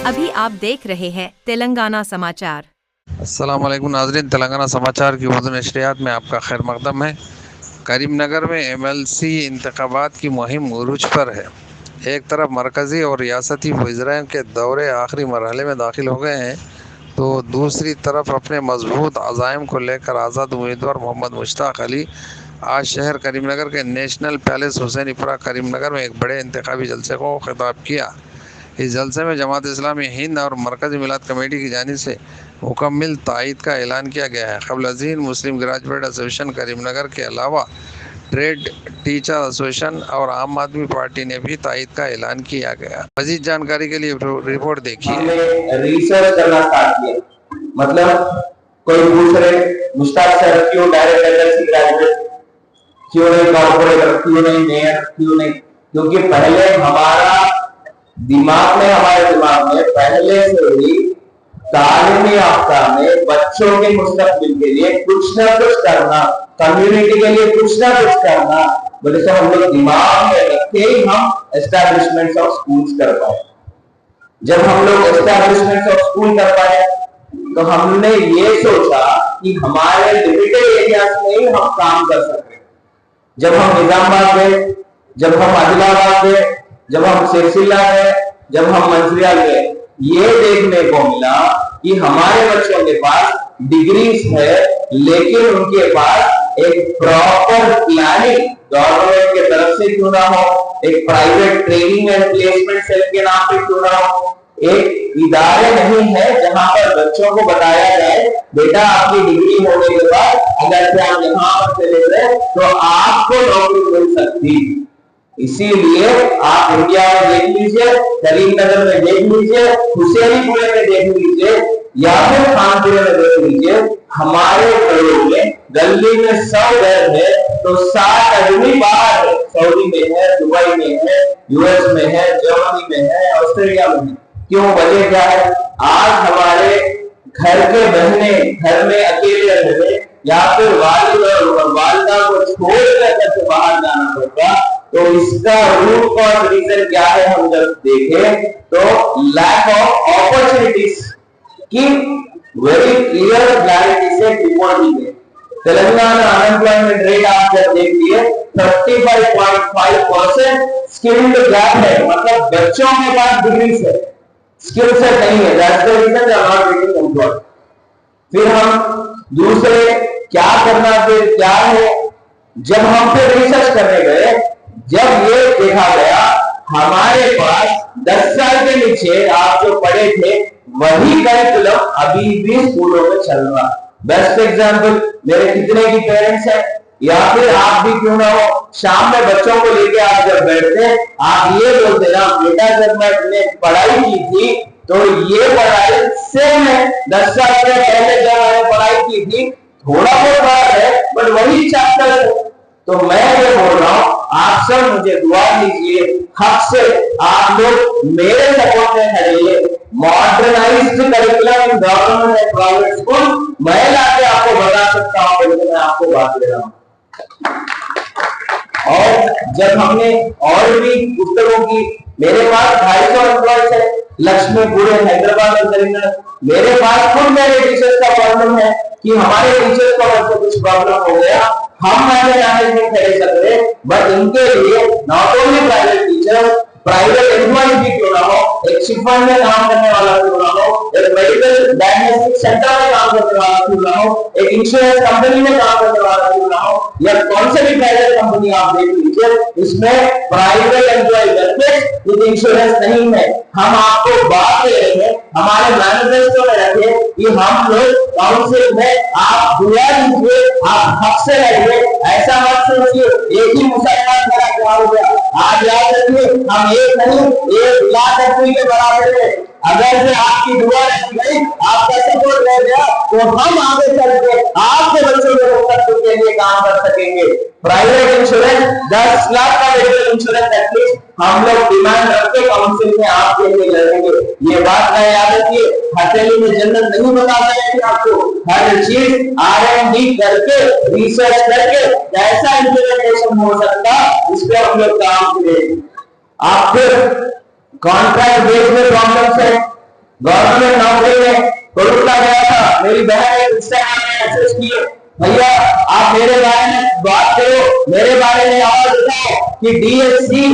अभी आप देख रहे हैं तेलंगाना समाचार। अस्सलाम वालेकुम नाज़रीन, तेलंगाना समाचार की उर्दू नशरियात में आपका खैर मकदम है। करीमनगर में एमएलसी इंतखाबात की मुहिम उरूज पर है। एक तरफ मरकज़ी और रियासती वज़राओं के दौरे आखिरी मरहले में दाखिल हो गए हैं, तो दूसरी तरफ अपने मजबूत अज़ाइम को लेकर आज़ाद उम्मीदवार मोहम्मद मुश्ताक अली आज शहर करीमनगर के नेशनल पैलेस हुसैनीपुरा करीमनगर में एक बड़े इंतखाबी जलसे को खिताब किया। इस जलसे में जमात इस्लामी हिंद और मरकज़ी मिलाद कमेटी की जानिब से मुकम्मल तायद का ऐलान किया गया है। क़ब्ल मुस्लिम ग्रेजुएट एसोसिएशन करीमनगर के अलावा ट्रेड टीचर एसोसिएशन और आम आदमी पार्टी ने भी तायद का ऐलान किया गया। मज़ीद जानकारी के लिए रिपोर्ट देखिए। हमने रिसर्च करना स्टार्ट किया। मतलब कोई पूछ रहे मुश्ताक सर क्यों डायरेक्ट एलएलसी ग्रेजुएट, क्यों नहीं कॉर्पोरेटर, क्यों नहीं मेयर, क्यों नहीं? क्योंकि पहले हमारे दिमाग में पहले से ही तालीमी याफ्ता में बच्चों के मुस्तकबिल के लिए कुछ ना कुछ करना, कम्युनिटी के लिए कुछ ना कुछ करना, बोले तो हम लोग दिमाग में रखते ही हम एस्टैब्लिशमेंट ऑफ स्कूल्स कर पाए। जब हम लोग एस्टैब्लिशमेंट ऑफ स्कूल कर पाए तो हमने ये सोचा कि हमारे लिमिटेड एरियाज में ही हम काम कर सकते। जब हम निजामाबाद गए, जब हम आदिलाबाद गए, जब हम सिरसिला गए, जब हम मंचिरियाल गए, ये देखने को मिला कि हमारे बच्चों के पास डिग्रीज है, लेकिन उनके पास एक प्रॉपर प्लानिंग गवर्नमेंट के तरफ से क्यों ना हो, एक private training and placement cell के नाम पे क्यों ना हो, एक इदारे नहीं है जहां पर बच्चों को बताया जाए बेटा आपकी डिग्री होने के बाद अगर से आप यहाँ पर चले गए तो आपको नौकरी मिल सकती। इसीलिए आप इंडिया में देख लीजिए, करीमनगर में देख लीजिए, हुसैनीपुरे में देख लीजिए या फिर खानपुरे में देख लीजिए, हमारे घरों में गली में 100 घर है तो 60 आदमी बाहर है। सऊदी में है, दुबई में है, यूएस में है, जर्मनी में है, ऑस्ट्रेलिया में है। क्यों? वजह क्या है? आज हमारे घर के बहने घर में अकेले रहे या फिर वालिद और वालिदा को छोड़कर से बाहर जाना पड़ता, तो इसका रूट कॉज रीजन क्या है? हम जब देखें तो लैक ऑफ अपॉर्चुनिटीज की वेरी क्लियर क्लैरिटी से रिपोर्ट दी गई। तेलंगाना अनएम्प्लॉयमेंट रेट आप जब देखिए 35.5% स्किल्ड गैप है, मतलब बच्चों के पास डिग्री है, स्किल सेट नहीं है, that's the reason they are not getting employed. फिर हम दूसरे क्या करना, फिर क्या है, जब हम फिर रिसर्च करने गए, जब ये देखा गया हमारे पास 10 साल के नीचे आप जो पढ़े थे वही करिकुलम अभी भी स्कूलों में चल रहा। बेस्ट एग्जांपल मेरे कितने की पेरेंट्स हैं, या फिर आप भी क्यों ना हो, शाम में बच्चों को लेके आप जब बैठते हैं आप ये बोलते ना बेटा जब मैंने पढ़ाई की थी तो ये पढ़ाई से मैं 10 साल से पहले जब मैंने पढ़ाई की थी थोड़ा बहुत बात है बट वही चैप्टर है। तो मैं ये बोल रहा हूं आप सब मुझे दुआ दीजिए, हक से आप लोग मेरे सपोर्ट में खड़िए। Modernized curriculum in government and private school मैं लाके आपको बता सकता हूं, लेकिन मैं आपको बात दे रहा हूं। और जब हमने और भी पुस्तकों की, मेरे पास 250 एम्प्लॉयज है लक्ष्मीपुर हैदराबाद और मेरे पास खुद मेरे टीचर्स का प्रॉब्लम है कि हमारे टीचर्स को अगर कुछ प्रॉब्लम हो गया हम मैनेज नहीं कर सकते, बट इनके लिए not only private teachers, private employ भी क्यों ना हो, एक शिपमेंट में काम करने वाला क्यों ना हो, एक मेडिकल डायग्नोस्टिक सेंटर में काम करने वाला क्यों ना हो, एक इंश्योरेंस कंपनी में काम करने वाला क्यों ना हो, या कौन से भी प्राइवेट कंपनी आप देख लीजिए इसमें private employ benefit with insurance नहीं है। हम आपको बात दे रहे हैं, हमारे मैनिफेस्टो में रखे कि हम लोग काउंसिल में आप दुआ दीजिए, आप हक से रहिए। ऐसा मत सोचिए एक ही मुसलमान मेरा क्या हो गया, आज याद रखिए हम एक नहीं 1 लाख आदमी के बराबर है। अगर से आपकी दुआ रखी गई, आपका सपोर्ट रह गया तो हम आगे चल के आपके बच्चों के मुस्तकबिल के लिए काम कर सकेंगे। प्राइवेट इंश्योरेंस 10 लाख का मेडिकल इंश्योरेंस एटलीस्ट हम लोग डिमांड रखते काउंसिल में आपके लिए लड़ेंगे। ये बात का याद रखिए, हथेली में जन्नत नहीं बताता है कि आपको हर चीज R&D करके रिसर्च करके कैसा इंप्लीमेंटेशन हो सकता इस पे हम लोग काम करेंगे। आप फिर कॉन्ट्रैक्ट बेस में प्रॉब्लम्स है, गवर्नमेंट नौकरी में कोलकाता गया था, मेरी बहन ने इंस्टाग्राम में मैसेज किए, भैया आप मेरे बारे में बात करो, मेरे बारे में आवाज उठाओ कि डीएससी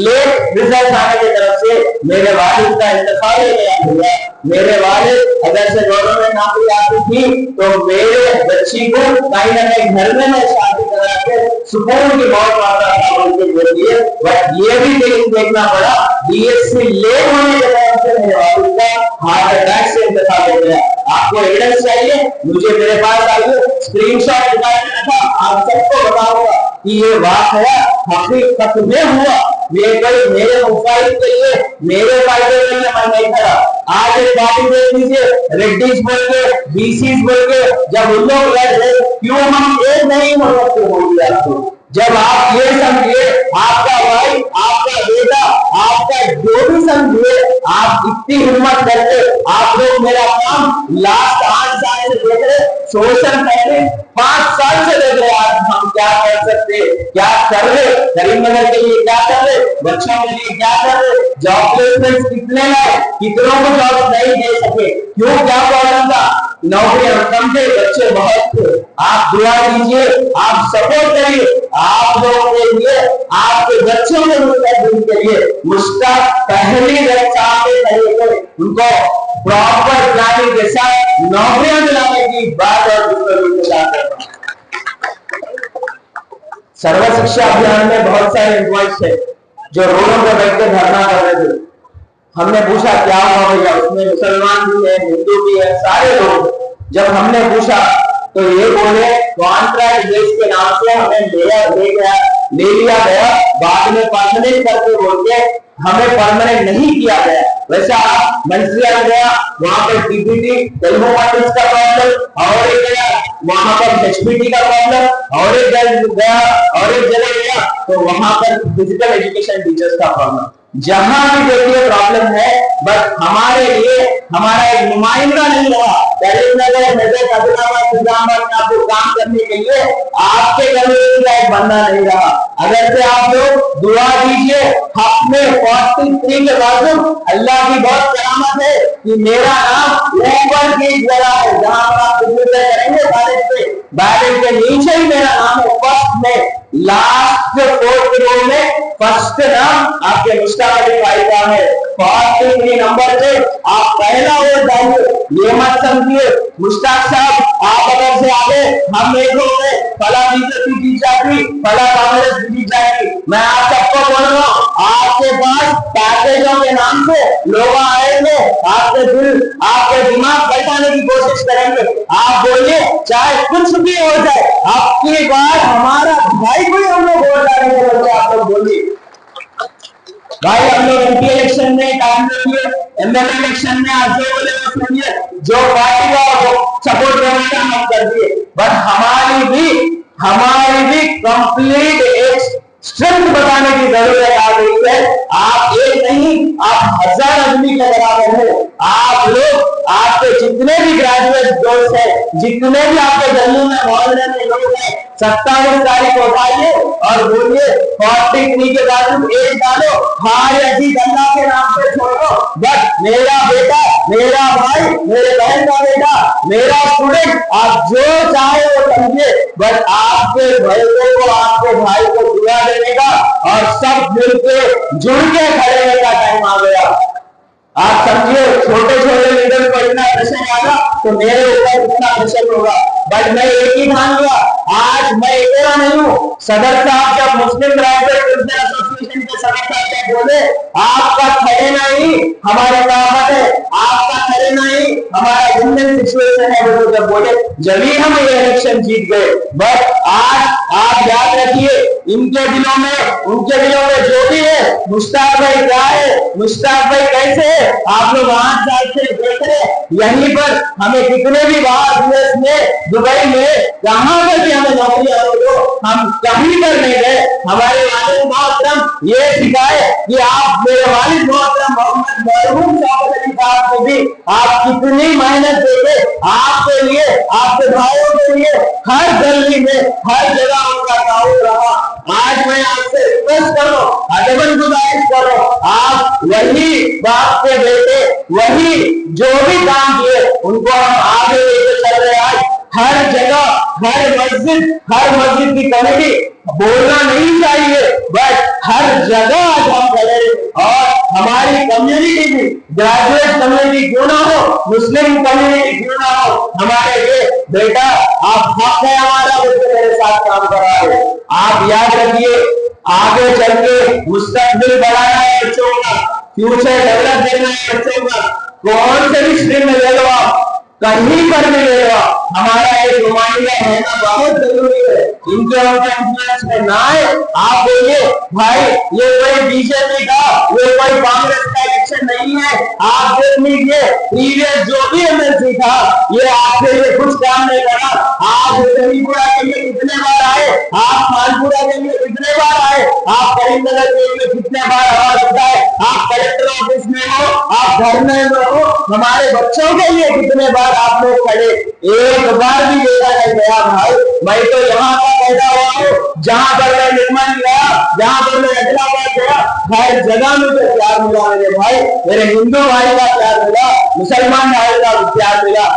लेट रिजल्ट आने की तरफ से मेरे वालिद का इंतकाल हो गया। मेरे वालिद अगर से गवर्नमेंट नौकरी आती थी तो मेरे बच्ची को कहीं ना कहीं घर में मैं शादी करा के सुकून की बहुत मात्रा था उनके लिए। बट ये भी देखना पड़ा, डीएससी लेट होने के तरफ से मेरे वालिद का हार्ट अटैक से इंतकाल हो गया। आपको एविडेंस चाहिए, मुझे मेरे पास आइए, स्क्रीनशॉट निकाल के रखा, आप सबको बताऊंगा कि ये वाकया हकीकत में हुआ। ये कोई मेरे मुफाइल के लिए, मेरे फायदे के लिए मैं नहीं खड़ा। आज एक बात देख लीजिए, रेड्डीज बोल के, बीसीज बोल के जब उन लोग लड़ रहे, क्यों हम एक नहीं हो सकते? हो गया आपको जब आप ये समझिए, आपका भाई, आपका बेटा, आपका जो भी समझिए, आप इतनी हिम्मत करके आप लोग मेरा काम लास्ट 8 साल से देख रहे, सोशल पहले 5 साल से देख रहे, आज हम क्या कर सकते, क्या कर रहे, करीमनगर के लिए क्या कर रहे, बच्चों के लिए क्या कर रहे, जॉब प्लेसमेंट कितने लाए, कितनों को जॉब नहीं दे सके, क्यों, क्या प्रॉब्लम था? नौकरियां कम थे, बच्चे बहुत थे। आप दुआ कीजिए, आप सपोर्ट करिए, आप लोगों के लिए, आपके बच्चों के मुस्तकबिल के लिए मुश्ताक पहली रक्षा में खड़े उनको प्रॉपर प्लानिंग के साथ नौकरियां दिलाने की बात और सर्व शिक्षा अभियान में बहुत सारे एम्प्लॉइज थे जो रोडों पर बैठ कर धरना कर रहे थे। हमने पूछा क्या हुआ भैया, उसमें मुसलमान भी है, हिंदू भी है, सारे लोग। जब हमने पूछा तो ये बोले कॉन्ट्रैक्ट बेस के नाम से हमें ले लिया गया, बाद में परमानेंट करके बोल के हमें परमानेंट नहीं किया गया। वैसे आप मंत्रियाल गया, वहां पर टीपीटी तेलुगु पंडित का प्रॉब्लम, और एक गया वहां पर एचपीटी का प्रॉब्लम, और एक गया और एक जगह गया तो वहां पर फिजिकल एजुकेशन टीचर्स का प्रॉब्लम। जहां भी देखिए प्रॉब्लम है, बट हमारे लिए हमारा एक नुमाइंदा नहीं रहा। करीमनगर मेरठ आदिलाबाद निजामाबाद में आपको काम करने के लिए आपके कम्युनिटी का एक बंदा नहीं रहा। अगर से आप लोग दुआ दीजिए, हक में 43 के बाद अल्लाह की बहुत करामत है कि मेरा नाम ऊपर की जगह है, जहां पर आप करेंगे बैलेट के नीचे ही मेरा नाम है, फर्स्ट में, लास्ट 4th रो में फर्स्ट नाम आपके मुश्ताक अली भाई का है। 43 नंबर पे आप पहला वोट डालिए। ये मत समझिए मुश्ताक साहब आप अगर से आगे हम एक हो गए, फला बीजेपी जीत जाएगी, फला कांग्रेस जीत जाएगी। मैं आप सबको बोल रहा हूँ, आपके पास पैकेजों के नाम से लोग आएंगे, आपके दिल, आपके दिमाग बैठाने की कोशिश करेंगे। आप बोलिए, चाहे कुछ भी हो जाए, आपकी बात हमारा भाई को ही हम लोग वोट डालेंगे। आप लोग बोलिए भाई, हम लोग एमपी इलेक्शन में काम करिए, एमएलए इलेक्शन में आज जो बोले वो सुनिए, जो पार्टी का सपोर्ट करना हम कर दिए। बट हमारी भी कंप्लीट एक स्ट्रेंथ बताने की जरूरत आ गई है। आप एक नहीं, आप 1000 आदमी के बराबर हो। आप लोग, आपके जितने भी ग्रेजुएट दोस्त हैं, जितने भी आपके गली में मोहल्ले में लोग हैं, 27 तारीख को उठाइए और बोलिए 43 के बाद एक डालो, हार अजीत अल्लाह के नाम से छोड़ो। बट मेरा बेटा, मेरा भाई, मेरे बहन का बेटा, मेरा स्टूडेंट, आप जो चाहे वो समझिए, बट आपके भाइयों को, आपके भाई को दुआ देने का और सब मिलकर जुड़ के खड़े होने का टाइम आ गया। आप समझिए, छोटे छोटे लीडर को इतना प्रेशर आया तो मेरे ऊपर इतना प्रेशर होगा। बट मैं एक ही ठान लिया, आज मैं अकेला नहीं हूँ। सदर साहब जब मुस्लिम ग्रेजुएट एसोसिएशन के सदर साहब बोले आपका खड़े नहीं हमारे कामत है, आपका खड़े नहीं हमारा इंडियन सिचुएशन है, वो जब बोले जभी हम ये इलेक्शन जीत गए। बट आज आप याद रखिए, इनके दिलों में, उनके दिलों में जो भी है, मुश्ताक भाई क्या है, मुश्ताक भाई कैसे है, आप लोग 8 साल से देख रहे। यहीं पर हमें कितने भी बाहर यूएस में, दुबई में, जहां पर भी हमें नौकरी आ रही हो, हम कभी कर नहीं गए। हमारे वालिद मोहतरम ये सिखाए कि आप, मेरे वालिद मोहतरम मोहम्मद मरहूम शौकत अली साहब को भी आप कितनी मेहनत देते, आपके लिए, आपके भाइयों के लिए हर गली में, हर जगह उनका ताउन रहा। आज मैं आपसे रिक्वेस्ट कर रहा हूं, अदबन गुजारिश कर रहा हूं, आप वही बाप के बेटे, वही जो भी काम किए उनको हम आगे लेके चल रहे हैं। आज हर जगह, हर मस्जिद की कमेटी, बोलना नहीं चाहिए बट हर जगह आज हम खड़े, और हमारी कम्युनिटी भी, ग्रेजुएट कम्युनिटी क्यों ना हो, मुस्लिम कम्युनिटी क्यों ना हो, हमारे ये बेटा आप हक है हमारा, बोलते मेरे साथ काम कर रहा है। आप याद रखिए, आगे चल के मुस्तकबिल बढ़ाना है बच्चों का, फ्यूचर डेवलप करना है बच्चों का। कौन से भी स्ट्रीम में ले लो आप, कहीं पर भी ले लो, हमारा एक नुमाइंदा रहना बहुत जरूरी है। इनके इन्फ्लुएंस में ना आए। आप बोलिए भाई ये कोई बीजेपी का, ये कोई कांग्रेस का इलेक्शन नहीं है। आप देख लीजिए प्रीवियस जो भी एमएलसी था, ये आपके लिए कुछ काम नहीं करा। आप करीमपुरा के लिए कितने बार आए, आप मालपुरा के लिए कितने बार आए, आप करीमनगर के लिए कितने बार आवाज उठाए, आप कलेक्टर ऑफिस में हो, आप धरने में हो, हमारे बच्चों के लिए कितने बार आप लोग खड़े, एक बार भी देखा नहीं गया। भाई मैं तो यहाँ का पैदा हुआ हूँ, जहाँ पर मैं निर्मल गया, जहाँ पर मैं हैदराबाद गया, हर जगह मुझे प्यार मिला मेरे भाई, मेरे हिंदू भाई का प्यार मिला, मुसलमान भाई का प्यार मिला,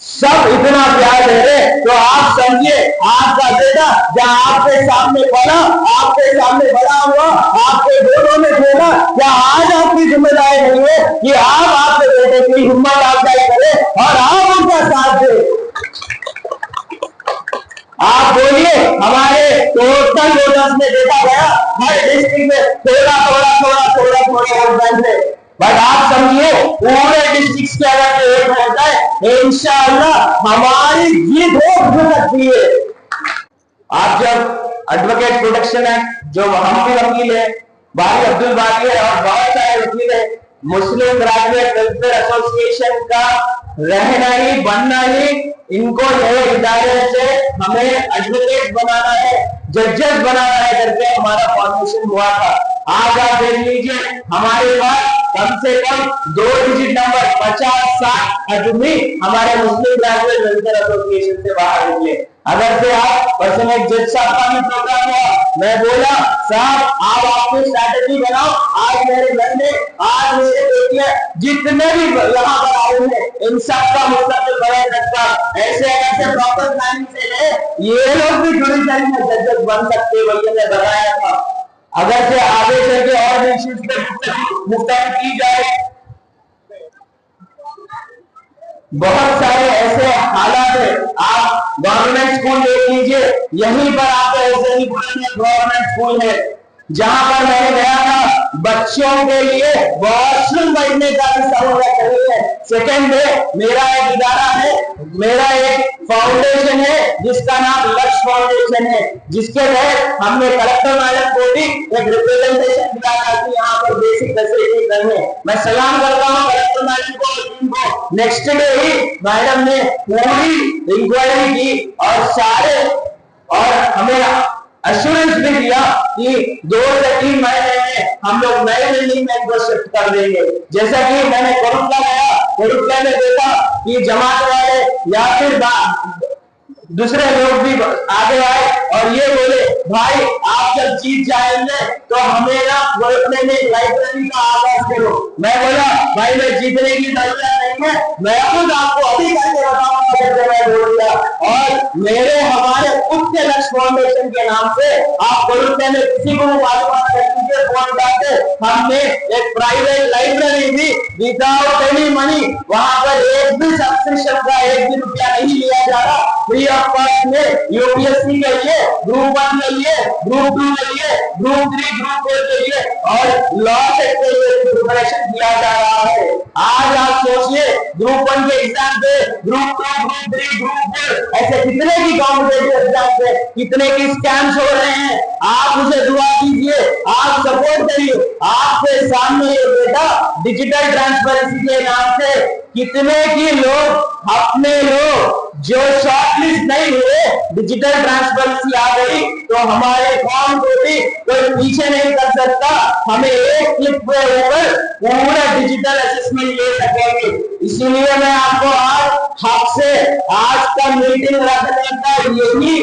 सब इतना प्यार दे रहे। तो आप समझिए आपका बेटा जहाँ आपके सामने पढ़ा, आपके सामने बड़ा हुआ, आपके गोदों में खेला, क्या आज आपकी जिम्मेदारी नहीं है कि आप आपके बेटे की हिम्मत अफजाई करें और आप उनका साथ दें। आप बोलिए हमारे टोटल वोटर्स में देखा गया हर डिस्ट्रिक्ट में थोड़ा वोट बैंक है, बट आप समझिए पूरे डिस्ट्रिक्ट के अगर एक होता है इंशाअल्लाह हमारी जीत हो सकती है। आप जब एडवोकेट प्रोटेक्शन एक्ट, जो हम भी वकील है, बारी अब्दुल बारी है और बहुत सारे वकील है, मुस्लिम ग्रेजुएट वेलफेयर एसोसिएशन का रहना ही बनना ही, इनको नए इदारे से हमें एडवोकेट बनाना है, जजेस बनाना है करके हमारा फॉर्मेशन हुआ था। आज आप देख लीजिए हमारे पास कम से कम 2 डिजिट नंबर 50-60 आदमी हमारे मुस्लिम ग्रेजुएट वेलफेयर एसोसिएशन से बाहर निकले। अगर से आप पर्सन एक जज साहब का भी प्रोग्राम हुआ, मैं बोला साहब आप अपनी स्ट्रैटेजी बनाओ, आज मेरे घर में, आज मेरे बेटियां जितने भी यहाँ पर आए हैं इन सबका मुस्तकबिल बना सकता, ऐसे प्रॉपर प्लानिंग से है, ये लोग भी जुडिशरी में जजेस बन सकते, वही ने बताया था। अगर से आगे चल के और भी इश्यूज पे मुफ्तान की जाए, बहुत सारे ऐसे हालात है। आप गवर्नमेंट स्कूल देख लीजिए, यहीं पर आपको ऐसे ही गवर्नमेंट स्कूल है जहां पर मैंने गया था, बच्चों के लिए वॉशरूम बैठने का भी सहूलियत नहीं है। सेकेंड है, मेरा एक इदारा है, मेरा एक फाउंडेशन है जिसका नाम लक्ष्य फाउंडेशन है, जिसके तहत हमने कलेक्टर मैडम को भी एक रिप्रेजेंटेशन दिया था कि यहाँ पर बेसिक फैसिलिटी करने। मैं सलाम करता हूँ कलेक्टर मैडम को। नेक्स्ट डे ही मैडम ने पूरी इंक्वायरी की और हमें एश्योरेंस भी दिया कि 2 से 3 महीने में हम लोग नए बिल्डिंग में इनको शिफ्ट कर देंगे। जैसा कि मैंने कोरुटला गया, कोरुटला में देखा कि जमात वाले या फिर दूसरे लोग भी आगे आए और ये बोले भाई आप जब जीत जाएंगे तो हमें ना कोरुटले में लाइब्रेरी का आगाज करो। मैं बोला भाई मैं जीतने की जरूरत नहीं है, मैं खुद आपको अभी करके बताऊंगा। और मेरे हमारे उच्च लक्ष्य फाउंडेशन के नाम से आप कोरुटले में किसी को मालूमात कर दीजिए, फोन करके हमने एक प्राइवेट लाइब्रेरी भी विदाउट एनी मनी, वहां पर एक भी सब्सक्रिप्शन का 1 भी रुपया नहीं लिया जा रहा, फ्री ऑफ कॉस्ट में यूपीएससी के लिए, ग्रुप 1 के लिए, ग्रुप 2 के लिए, ग्रुप 3, ग्रुप 4 के लिए और लॉ सेट के लिए प्रिपरेशन किया जा रहा है। आज आप सोचिए ग्रुप 1 के एग्जाम पे, ग्रुप 2, ग्रुप 3, ग्रुप 4 ऐसे कितने की कॉम्पिटेटिव एग्जाम पे कितने की स्कैम्स हो रहे हैं। आप मुझे दुआ कीजिए, आप सपोर्ट करिए। आपके सामने ये बेटा डिजिटल ट्रांसपेरेंसी के नाम से कितने की लोग अपने लोग जो शॉर्टलिस्ट नहीं हुए, डिजिटल ट्रांसपेरेंसी आ गई तो हमारे फॉर्म को भी कोई पीछे नहीं कर सकता, हमें एक क्लिक पे ऊपर पूरा डिजिटल असेसमेंट ले सकेंगे। इसीलिए मैं आपको आज हक से आज का मीटिंग रखने का यही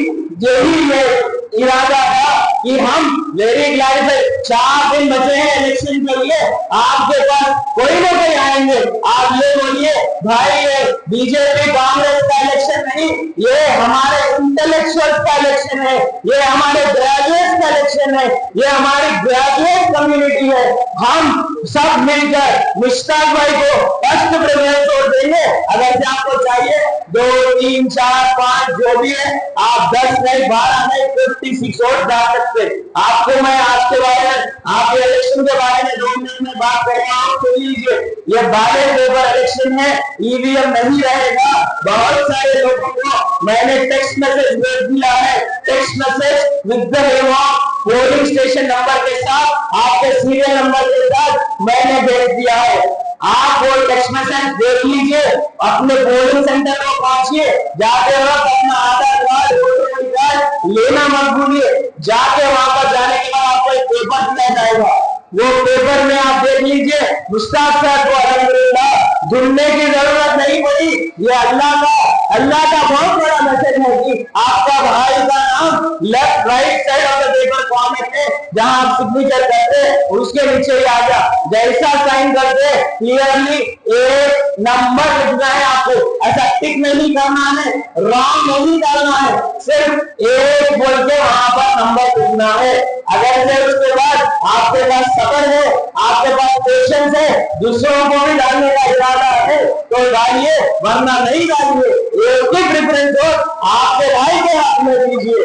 इरादा था कि हम वेरी क्लैरिफाइड 4 दिन बचे हैं इलेक्शन के लिए, आपके पास कोई ना कोई आएंगे, आप ये बोलिए भाई ये बीजेपी कांग्रेस का इलेक्शन नहीं, ये हमारे इंटेलेक्चुअल का इलेक्शन है, ये हमारे ग्रेजुएट का इलेक्शन है, ये हमारी ग्रेजुएट कम्युनिटी है। हम सब मिलकर मुश्ताक भाई को फर्स्ट प्रेफरेंस वोट देंगे। अगर से आपको चाहिए 2, 3, 4, 5 जो भी है, आप 10 नहीं 12 नहीं 56 वोट डाल सकते। आपको मैं आपके बारे में, आपके इलेक्शन के बारे में 2 मिनट में बात कर रहा हूँ, सुन लीजिए। ये बैलेट पेपर इलेक्शन है, ईवीएम नहीं रहेगा। बहुत सारे लोगों को मैंने टेक्स्ट मैसेज भेज दिया है, text message with the name of polling station number के साथ, आपके सीरियल नंबर के साथ मैंने भेज दिया है। आप वो टेक्स्ट मैसेज देख लीजिए, अपने पोलिंग सेंटर में पहुंचिए, जाते वक्त अपना आधार कार्ड वोटर आई कार्ड लेना मत भूलिए। जाके वहां पर जाने के बाद आपको एक पेपर दिया जाएगा, वो पेपर में आप देख लीजिए मुश्ताक साहब को अल्हम्दुलिल्लाह ढूंढने की जरूरत नहीं पड़ी। ये अल्लाह का बहुत बड़ा मैसेज है कि आपका भाई का नाम left right side of the paper format में जहां आप सिग्नेचर करते हैं उसके नीचे ही आ जा, जैसा साइन करते क्लियरली एक नंबर लिखना है आपको, ऐसा टिक नहीं करना है, रॉन्ग नहीं डालना है, सिर्फ एक बोल के वहां पर नंबर लिखना है। अगर से उसके बाद आपके पास सब्र है, आपके पास पेशेंस है, दूसरों को भी डालने का इरादा है तो डालिए, वरना नहीं डालिए। एक ही प्रेफरेंस वोट आपके भाई के हाथ में दीजिए।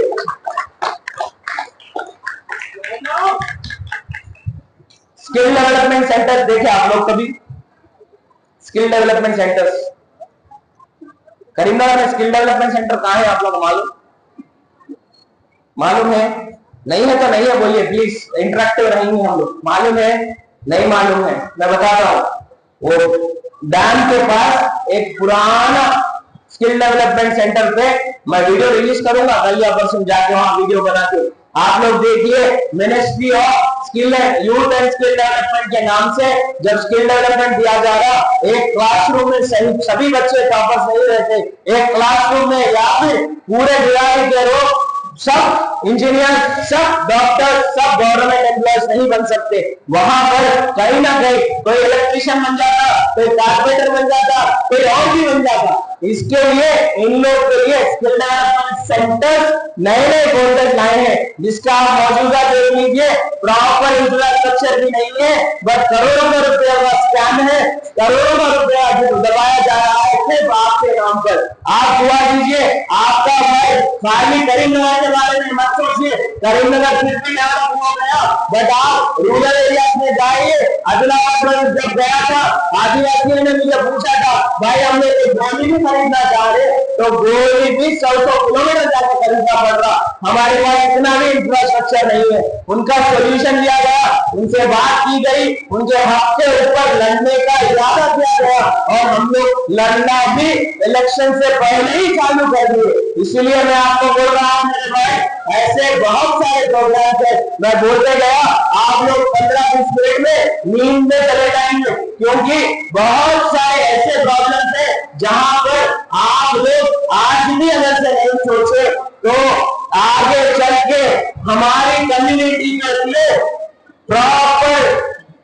स्किल डेवलपमेंट सेंटर देखे आप लोग कभी? स्किल डेवलपमेंट सेंटर्स करीमनगर में स्किल डेवलपमेंट सेंटर कहाँ है आप लोग मालूम है? नहीं है तो नहीं है बोलिए प्लीज, इंटरेक्टिव रहेंगे हम लोग। मालूम है? नहीं मालूम है? मैं बताता हूँ, वो डैम के पास एक पुराना स्किल डेवलपमेंट सेंटर पे मैं वीडियो रिलीज करूंगा कल या परसों, जाके वहां वीडियो बना के आप लोग देखिए। Ministry of skill youth and skill development के नाम से जब स्किल डेवलपमेंट दिया जा रहा, एक क्लासरूम में सभी बच्चे टॉपर्स नहीं रहते, एक क्लासरूम में या फिर पूरे बिहार के लोग सब इंजीनियर, सब डॉक्टर, सब गवर्नमेंट एम्प्लॉयज नहीं बन सकते। वहां पर कहीं ना कहीं कोई इलेक्ट्रिशियन बन जाता, कोई कारपेंटर बन जाता, कोई और भी बन जाता। इसके लिए इन लोग के लिए स्किल डेवलपमेंट सेंटर नए कोर्सेज लाए हैं, जिसका आप मौजूदा देख लीजिए। प्रॉपर इंफ्रास्ट्रक्चर भी नहीं है, बट करोड़ों का रुपया का स्कैम है, करोड़ों का रुपया दबाया जा रहा है सिर्फ आपके नाम पर। आप दुआ दीजिए, आपका भाई खाली करीमनगर के बारे में मत सोचिए, करीमनगर फिर भी डेवलप हो गया, बट आप रूरल एरिया में जाइए। आदिलाबाद में जब गया था, आदिवासियों ने मुझे पूछा था भाई हमने एक गोली भी खरीदना चाह रहे, तो गोली भी 100 किलोमीटर जाकर खरीदना पड़ रहा। हमारे पास इतना भी इंफ्रास्ट्रक्चर नहीं है। उनका सोल्यूशन दिया गया, उनसे बात की गई, उनके हक के ऊपर लड़ने का इरादा किया गया और हम लोग लड़ना भी इलेक्शन से पहले ही चालू कर दिए। इसलिए मैं आपको बोल रहा हूं मेरे भाई, ऐसे बहुत सारे प्रोग्राम है, मैं बोलते गया आप लोग 15-20 मिनट में नींद में चले जाएंगे, क्योंकि बहुत सारे ऐसे प्रॉब्लम है जहां पर आप लोग आज भी अगर से नहीं सोचे तो आगे चल के हमारी कम्युनिटी के लिए प्रॉपर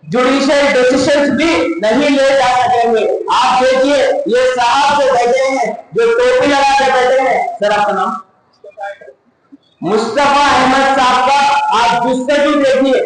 जुडिशियल डिसीजंस भी नहीं ले जा सकेंगे। आप देखिए ये साहब जो बैठे हैं, जो टोपी लगा के बैठे हैं, सर आपका नाम? मुस्तफा अहमद साहब का आप जिससे भी देखिए,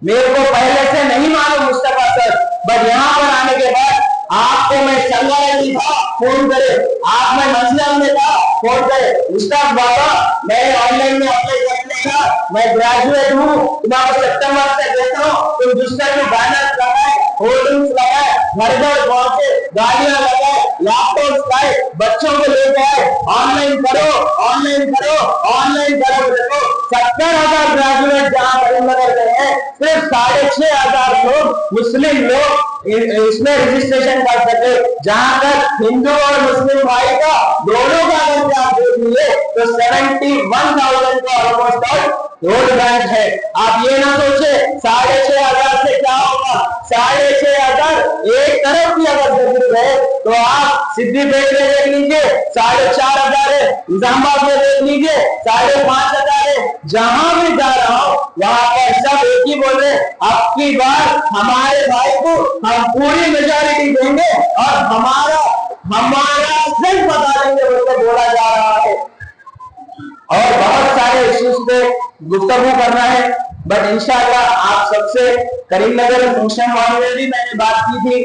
मेरे को पहले से नहीं मालूम मुस्तफा सर, बट यहाँ पर आने के बाद आपको मैं संगाया नहीं था, फोन करे, आप मैं मसला में था, फोन करे, मुस्तफा बाबा मैं ऑनलाइन में अप्लाई करने का, मैं ग्रेजुएट हूँ, तुम्हारे सितंबर से देता हूँ, तुम दूसरे में बैनर लगाए, होर्डिंग्स लगाए, घर घर पहुंचे, गाड़ियां लगाए, लैपटॉप लाए, बच्चों को लेके आए, ऑनलाइन करो, ऑनलाइन करो, ऑनलाइन करो। देखो 70,000 ग्रेजुएट जहाँ करीमनगर में है, सिर्फ 6,500 लोग मुस्लिम लोग इसमें रजिस्ट्रेशन कर सके, जहां तक हिंदू और मुस्लिम भाई का दोनों का अगर आप देख लिए तो 71,000 का ऑलमोस्ट वोट बैंक है। आप ये ना सोचे 6,500 से क्या होगा, 6,500 एक तरफ भी अगर जरूर है तो आप सिद्दीपेट में देख लीजिए 4,500 है, निजामाबाद में देख लीजिए 5,500 है। जहां भी जा रहा हूं वहां पर सब एक ही बोल रहे, अब की बार हमारे भाई को हम पूरी मेजॉरिटी देंगे और हमारा सिर्फ बता देंगे बोलकर बोला जा रहा है। और बहुत सारे इश्यूज पे गुफ्तगू करना है, बट इंशाअल्लाह आप सबसे करीमनगर फंक्शन हॉल में भी मैंने बात की थी,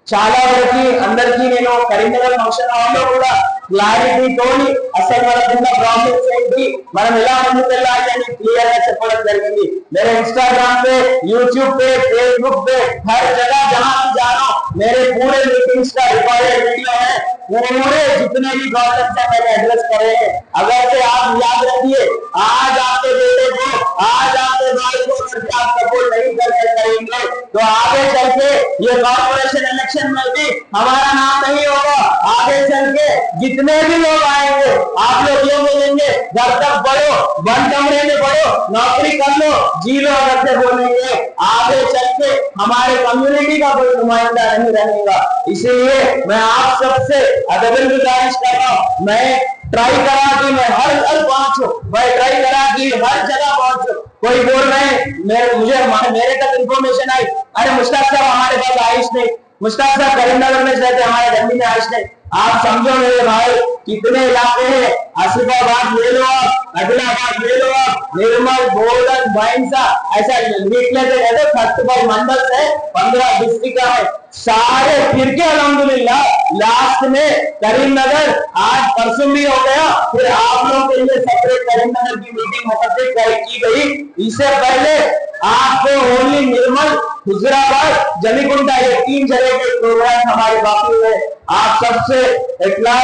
చాలా వరకు అందరికీ నేను కరీంనగర్ ఫంక్షన్ హాల్ లో కూడా క్లారిటీ తోని అసలు మనకున్న ప్రాబ్లమ్స్ ఏంటి, మనం ఎలా ముందుకు వెళ్ళాలి అని క్లియర్ గా చెప్పడం జరిగింది। मेरे इंस्टाग्राम पे, यूट्यूब पे, फेसबुक पे, हर जगह जहां भी जा रहा हूं मेरे पूरे मीटिंग्स का रिकॉर्डेड वीडियो है, पूरे जितने भी प्रॉब्लम्स है मैंने एड्रेस करे हैं। अगर से आप याद रखिए, आज आपके बेटे को, आज आपके भाई को अगर आप सपोर्ट नहीं करेंगे तो आगे चल के ये कॉर्पोरेशन इलेक्शन में भी हमारा नाम नहीं होगा। आगे चल के जितने भी लोग आएंगे आप लोग ये बोलेंगे घर तक बढ़ो, बंद कमरे में बढ़ो, नौकरी कर लो, जी लो, अगर से बोलेंगे आगे चल के हमारे कम्युनिटी का कोई नुमाइंदा नहीं रहेगा। इसीलिए मैं आप सबसे अदबन गुजारिश कर रहा हूँ, मैं ट्राई करा कि मैं हर पहुंचू, मैं ट्राई करा कि हर जगह पहुंचू। कोई बोल रहे हैं मेरे तक इंफॉर्मेशन आई, अरे मुश्ताक साहब हमारे पास आयुष नहीं, मुश्ताक साहब करीमनगर में रहते हमारे गंदी में आयुष नहीं। आप समझो मेरे भाई कितने इलाके हैं, आसिफाबाद ले लो आप, अदिलाबाद ले लो आप, निर्मल, बोलन, भैंसा, ऐसा लिख लेते रहते 35 मंडल है, 15 डिस्ट्रिक्ट है, सारे फिर के अल्हम्दुलिल्लाह लास्ट में करीमनगर आज परसों भी हो गया। फिर आप लोगों के लिए सेपरेट करीमनगर की मीटिंग मुकद्दस की गई। इससे पहले आपको ओनली निर्मल, हुजराबाद, जलीकुंडा ये 3 जगह के प्रोग्राम हमारे बाकी हुए। आप सबसे इतना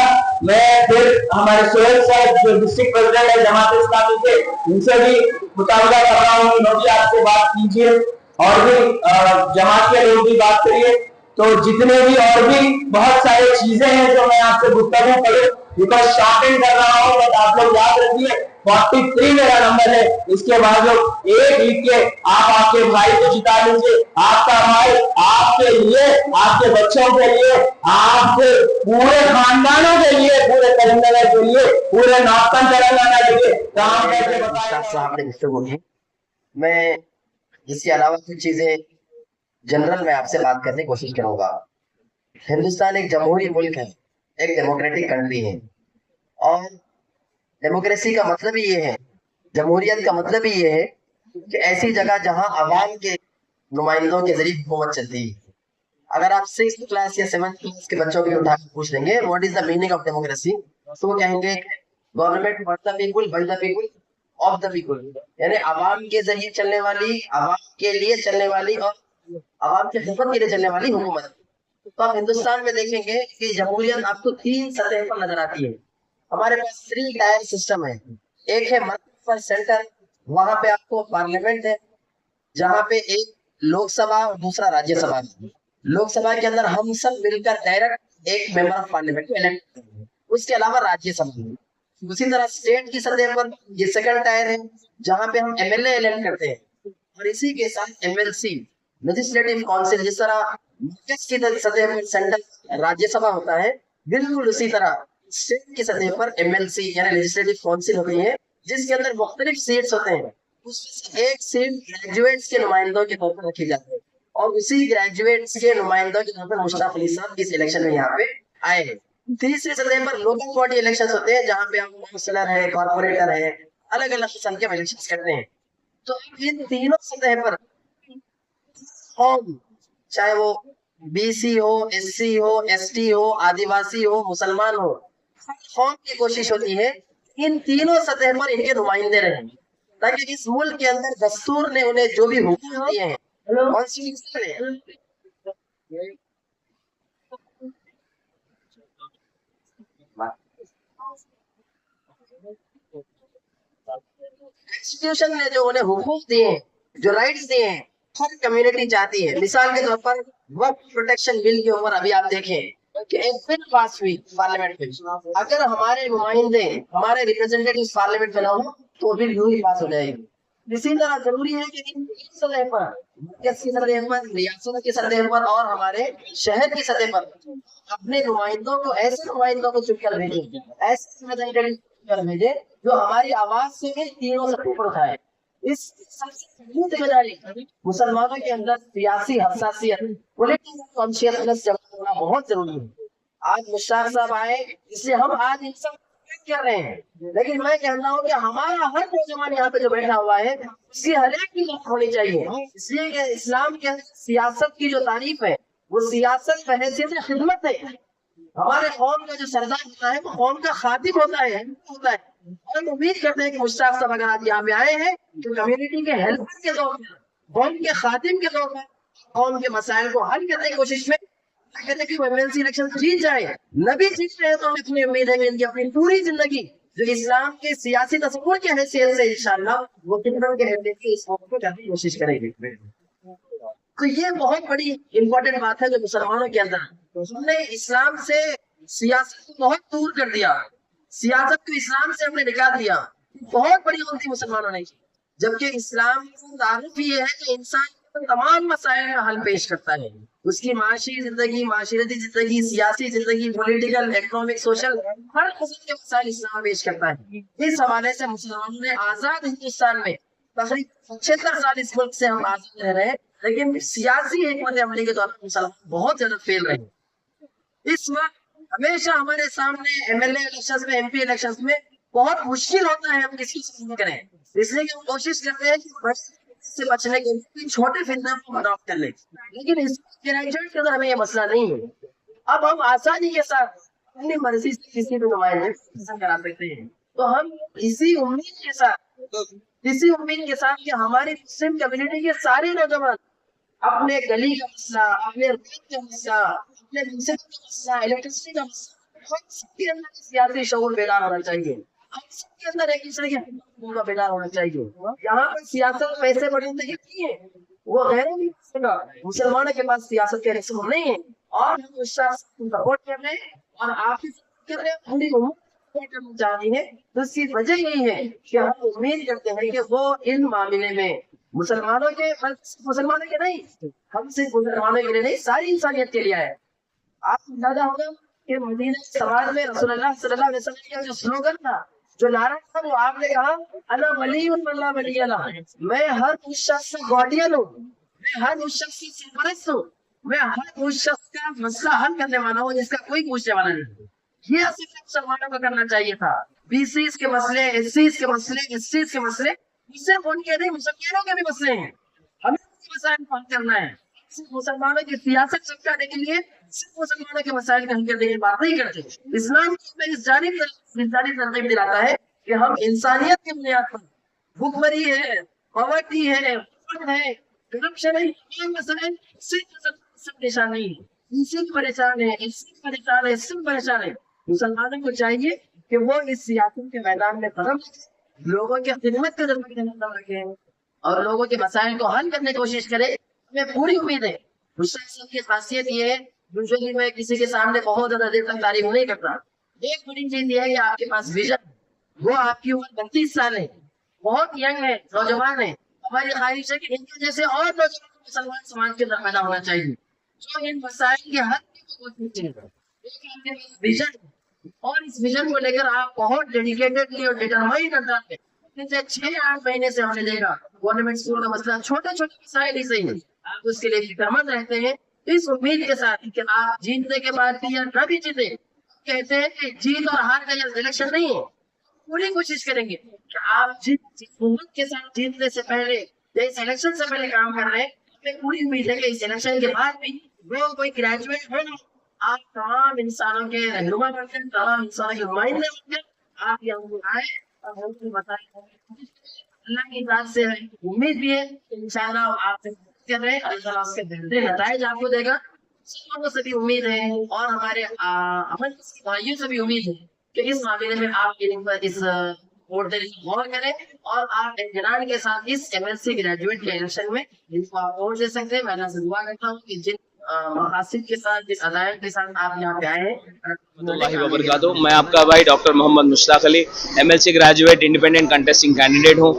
मैं फिर हमारे सोहेल साहब जो डिस्ट्रिक्ट प्रेसिडेंट है जमात इस्लामी के, उनसे भी मुताबिका कर रहा हूँ कि आपसे बात कीजिए और भी जमात के लोग भी बात करिए। तो जितने भी और भी बहुत सारी चीजें हैं जो मैं आपसे गुफ्तगू करूं, बिकॉज शॉर्टिंग कर रहा हूँ, बट आप लोग याद रखिए 43 मेरा नंबर है। इसके बाद लोग एक लिख के आप आपके भाई को जिता लीजिए, आपका भाई आपके लिए, आपके बच्चों के लिए, आपके पूरे खानदानों के लिए, पूरे करीमनगर के लिए, पूरे नॉर्थन तेलंगाना के लिए काम करके बताएं। मैं इसके अलावा कुछ चीजें जनरल में आपसे बात करने की कोशिश करूंगा। हिंदुस्तान एक जमहूरी मुल्क है, एक डेमोक्रेटिक कंट्री है, और डेमोक्रेसी का मतलब ही ये है, जमहूरियत का मतलब ही ये है कि ऐसी जगह जहां आवाम के नुमाइंदों के जरिए हुकूमत चलती है। अगर आप 6th क्लास या 7th क्लास के बच्चों को उठा कर पूछ लेंगे what is the meaning of democracy, तो वो कहेंगे government for the people, by the people, of the people, यानी आवाम के जरिए चलने वाली, आवाम के लिए चलने वाली और आवाम के खिदमत के लिए चलने वाली हुकूमत। तो आप हिंदुस्तान में देखेंगे कि जमहूरियत आपको 3 सतह पर नजर आती है। हमारे पास 3 टायर सिस्टम है। एक है मर्कज सेंटर, वहां पे आपको पार्लियामेंट है, जहां पे एक लोकसभा और दूसरा राज्यसभा है। लोकसभा के अंदर हम सब मिलकर डायरेक्ट एक मेंबर ऑफ पार्लियामेंट को इलेक्ट करते हैं। उसके अलावा राज्यसभा है। उसी तरह स्टेट की सतह पर ये सेकंड टायर है, जहां पे हम एमएलए इलेक्ट करते हैं, और इसी के साथ एमएलसी, लेजिस्लेटिव काउंसिल, जिस तरह मर्कज की सतह पर सेंट्रल राज्यसभा होता है, बिल्कुल उसी तरह स्टेट की सतह पर एमएलसी यानी लेजिस्लेटिव काउंसिल होती है, जिसके अंदर मुख्तलिफ सीट्स होते हैं। उसमें से एक सीट ग्रेजुएट्स के नुमाइंदों के तौर पर रखी जाती है, और उसी ग्रेजुएट्स के नुमाइंदों के तौर पर मुश्ताक अली साहब इस इलेक्शन में यहाँ पे आए हैं। तीसरी सतह पर लोकल बॉडी इलेक्शन होते हैं, जहाँ पे हम काउंसलर है, कॉर्पोरेटर है, अलग अलग किस्म के इलेक्शन करते हैं। तो इन तीनों सतह पर चाहे वो बीसी हो, एससी हो, एसटी हो, आदिवासी हो, मुसलमान हो, फॉर्म की कोशिश होती है इन तीनों सतह पर इनके नुमाइंदे रहे, ताकि इस मुल्क के अंदर दस्तूर ने उन्हें जो भी हुकूक दिए हैं, कॉन्स्टिट्यूशन ने, कॉन्स्टिट्यूशन ने जो उन्हें हुकूक दिए हैं, जो राइट्स दिए हैं, हर कम्युनिटी चाहती है। मिसाल के तौर पर वक्फ प्रोटेक्शन बिल के ऊपर अभी आप देखें कि एक बिल पास हुई पार्लियामेंट में, अगर हमारे नुमाइंदे, हमारे रिप्रेजेंटेटिव पार्लियामेंट में ना हो तो बिल यूं ही पास हो जाएगी। इसी तरह जरूरी है कि इन सतह पर मरकज की सतह पर, रियासत की सतह पर और हमारे शहर की सतह पर अपने नुमाइंदों को, ऐसे नुमाइंदों को चुनकर भेजे, ऐसे चुनकर भेजे जो हमारी आवाज से भी तीनों से ऊपर उठाए। इस सबसे बड़ी जिम्मेदारी मुसलमानों के अंदर सियासी हसासियत, पॉलिटिकल कॉन्शियसनेस जमा होना बहुत जरूरी है। आज मुश्ताक साहब आए, इसलिए हम आज इन सब कर रहे हैं, लेकिन मैं कहता हूँ कि हमारा हर नौजवान यहाँ पे जो बैठा हुआ है उसकी हर एक की बात होनी चाहिए। इसलिए कि इस्लाम के सियासत की जो तारीफ है वो सियासत बहैसियत खिदमत है। हमारे कौम का जो सरदार होता है वो कौम का खातिम होता है। और उम्मीद करते हैं कि मुश्ताक साहब अगर आज यहाँ पे आए हैं तो कम्युनिटी के हेल्पर के तौर पर, कौम के खातिम के तौर पर कौम के मसाइल को हल करने की कोशिश में कहते कि एमएलसी इलेक्शन जीत जाए। नबी जीत रहे तो अपनी उम्मीद है कि इनकी अपनी पूरी जिंदगी जो इस्लाम के सियासी तस्वुर के हैसियत से इंशाअल्लाह वो किंगडम के हैसियत से इस कौम को करने की कोशिश करेंगे। तो ये बहुत बड़ी इंपॉर्टेंट बात है जो मुसलमानों के अंदर हमने इस्लाम से सियासत को बहुत दूर कर दिया, सियासत को इस्लाम से हमने निकाल दिया। बहुत बड़ी गलती मुसलमानों ने की, जबकि इस्लाम का तारुफ ये है कि इंसान तमाम मसाइल का हल पेश करता है। उसकी माशी जिंदगी, माशरती जिंदगी, सियासी जिंदगी, पॉलिटिकल, इकोनॉमिक, सोशल, हर किस्म के मसाइल इस्लाम पेश करता है। इस हवाले से मुसलमानों ने आजाद हिंदुस्तान में तकरीबन 76 साल इस मुल्क से हम आजाद रह रहे हैं, लेकिन सियासी हिकमत अमली के तौर पर मुसलमान बहुत ज्यादा फेल रहे हैं। इस वक्त हमेशा हमारे सामने एमएलए इलेक्शंस में, एमपी इलेक्शंस में बहुत मुश्किल होता है हम किसी को करें, इसलिए कि हम कोशिश करते हैं कि से बचने के लिए छोटे फितना को अडॉप्ट कर ले। लेकिन इस ग्रेजुएट के अंदर हमें ये मसला नहीं है। अब हम आसानी के साथ अपनी मर्जी से किसी को नुमाइंदे पसंद करा सकते हैं। तो हम इसी उम्मीद के साथ कि हमारी मुस्लिम कम्युनिटी के सारे नौजवान अपने गली का मसला, अपने रोड का मसला, अपने मसला, इलेक्ट्रिसिटी का मसला, सबके अंदर सियासी शऊर बेदार होना चाहिए। हम सबके अंदर एक दूसरे के बेदार होना चाहिए। यहाँ पर सियासत पैसे बढ़ने की नहीं है, वो गैर मुसलमानों के पास सियासत के रिस्क नहीं है, और हम उस सपोर्ट कर रहे हैं और आप कर रहे हैं, पूरी उम्मीद करना चाह रही है। तो इसकी वजह यही है कि हम उम्मीद करते हैं कि वो इन मामले में मुसलमानों के नहीं, हम सिर्फ मुसलमानों के लिए नहीं, सारी इंसानियत के लिए है। आपको अंदाजा होगा कि मदीना समाज में रसूलुल्लाह सल्लल्लाहु अलैहि वसल्लम का जो स्लोगन था, जो नारा था, वो आपने कहा अना वलीयुन वल्ला वलियना, मैं हर उस शख्स का गार्डियन हूँ, मैं हर उस शख्स की सरपरस्त हूँ, मैं हर उस शख्स का मसला हल करने वाला हूँ जिसका कोई पूछने वाला नहीं। ये सिर्फ मुसलमानों को करना चाहिए था। बीसीस के मसले, एससीस के मसले, एसटीज के मसले सिर्फ उनके नहीं, मुसलमानों के भी मसले हैं, हमें मसाइल हल करना है। सिर्फ मुसलमानों की सियासत चमकाने के लिए सिर्फ मुसलमानों के मसाइल का हल करने की बात नहीं करते। इस्लाम इस जानिब तरजीह दिलाता है कि हम इंसानियत की बुनियाद पर, भूखमरी है, पॉवर्टी है, करप्शन है, ये मसाइल सिर्फ परेशान नहीं है, इनसे परेशान है, इससे परेशान है, इससे परेशान है। मुसलमानों को चाहिए कि वो इस सियासत के मैदान में कदम लोगों की खिदमत का नजर रखें और लोगों के मसाइल को हल करने की कोशिश करें। हमें पूरी उम्मीद है। मुश्ताक की खासियत ये है, यूजुअली मैं किसी के सामने बहुत ज्यादा देर तक तारीफ नहीं करता। एक बड़ी चीज ये है कि आपके पास विजन, वो आपकी उम्र 32 साल है, बहुत यंग है, नौजवान है। हमारी ख्वाहिश है कि इनके जैसे और नौजवान मुसलमान समाज के अंदर पैदा होना चाहिए जो इन मसाइल के हल विजन, और इस विजन को लेकर आप बहुत डेडिकेटेडली और डिटरमाइंड करते हैं। पिछले 6-8 महीने से हमने देखा गवर्नमेंट स्कूल का मसला, छोटे छोटे मसाइल ही सही है, आप उसके लिए फिक्रमंद रहते हैं। इस उम्मीद के साथ कि आप जीतने के बाद या न भी जीते, कहते हैं कि जीत और हार का ये इलेक्शन नहीं है, पूरी कोशिश करेंगे कि आप उम्मीद के साथ जीतने से पहले, इस इलेक्शन से पहले काम कर रहे हैं। हमें पूरी उम्मीद है कि इस इलेक्शन के बाद भी वो कोई ग्रेजुएट हो ना, आप तमाम इंसानों के रहनुमा बनकर, तमाम इंसानों के नुमाइंदे बनकर आप यहाँ आए और हमको बताएं। अल्लाह की बात से उम्मीद भी है इंशाअल्लाह आप कर रहे हैं, अल्लाह उसके बेहतरीन नताइज आपको देगा। मुसलमानों से भी उम्मीद है और हमारे अमन भाइयों से भी उम्मीद है कि इस मामले में आप इस गौर करें और आप इत्मीनान के साथ इस एमएलसी ग्रेजुएट के इलेक्शन में इनको आप वोट दे सकते हैं। मैं अल्लाह से दुआ करता हूँ कि जिन मकासद के साथ, जिस अदायत के साथ आप यहाँ पे आए हैं। मैं आपका भाई doctor Mohammed Mushtaq Ali, MLC graduate independent contesting candidate हूँ।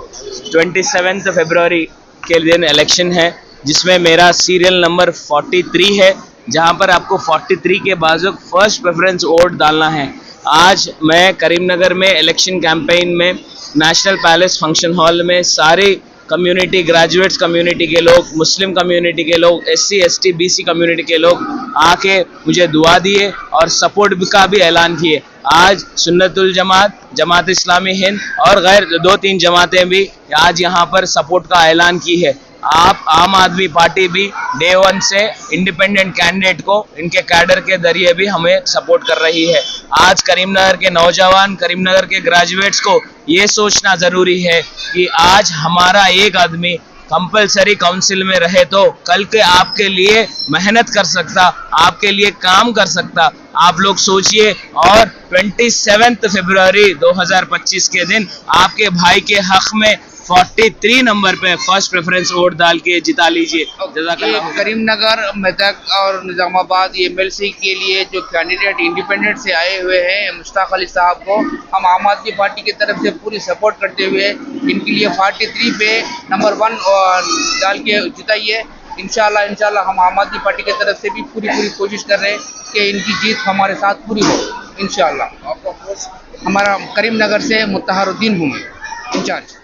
27 फरवरी के दिन इलेक्शन है जिसमें मेरा सीरियल नंबर 43 है, जहां पर आपको 43 के बाजू फर्स्ट प्रेफरेंस वोट डालना है। आज मैं करीमनगर में इलेक्शन कैंपेन में नेशनल पैलेस फंक्शन हॉल में सारे कम्युनिटी, ग्रेजुएट्स कम्युनिटी के लोग, मुस्लिम कम्युनिटी के लोग, SC ST BC कम्युनिटी के लोग आके मुझे दुआ दिए और सपोर्ट का भी ऐलान किए। आज सुन्नतुल जमात, जमात इस्लामी हिंद और गैर 2-3 जमातें भी आज यहाँ पर सपोर्ट का ऐलान की है। आप आम आदमी पार्टी भी डे 1 से इंडिपेंडेंट कैंडिडेट को इनके कैडर के जरिए भी हमें सपोर्ट कर रही है। आज करीमनगर के नौजवान, करीमनगर के ग्रेजुएट्स को ये सोचना ज़रूरी है कि आज हमारा एक आदमी कंपलसरी काउंसिल में रहे तो कल के आपके लिए मेहनत कर सकता, आपके लिए काम कर सकता। आप लोग सोचिए और 27 फरवरी 2025 के दिन आपके भाई के हक में 43 नंबर पे फर्स्ट प्रेफरेंस वोट डाल के जिता लीजिए। ये करीमनगर, मेदक और निजामाबाद MLC के लिए जो कैंडिडेट इंडिपेंडेंट से आए हुए हैं मुश्ताक अली साहब को हम आम आदमी पार्टी की तरफ से पूरी सपोर्ट करते हुए इनके लिए 43 पे नंबर 1 डाल के जिताइए। इंशाल्लाह हम आम आदमी पार्टी की तरफ से भी पूरी कोशिश कर रहे हैं कि इनकी जीत हमारे साथ पूरी हो इंशाल्लाह। हमारा करीमनगर से मुत्तहरुद्दीन हूँ इंचार्ज।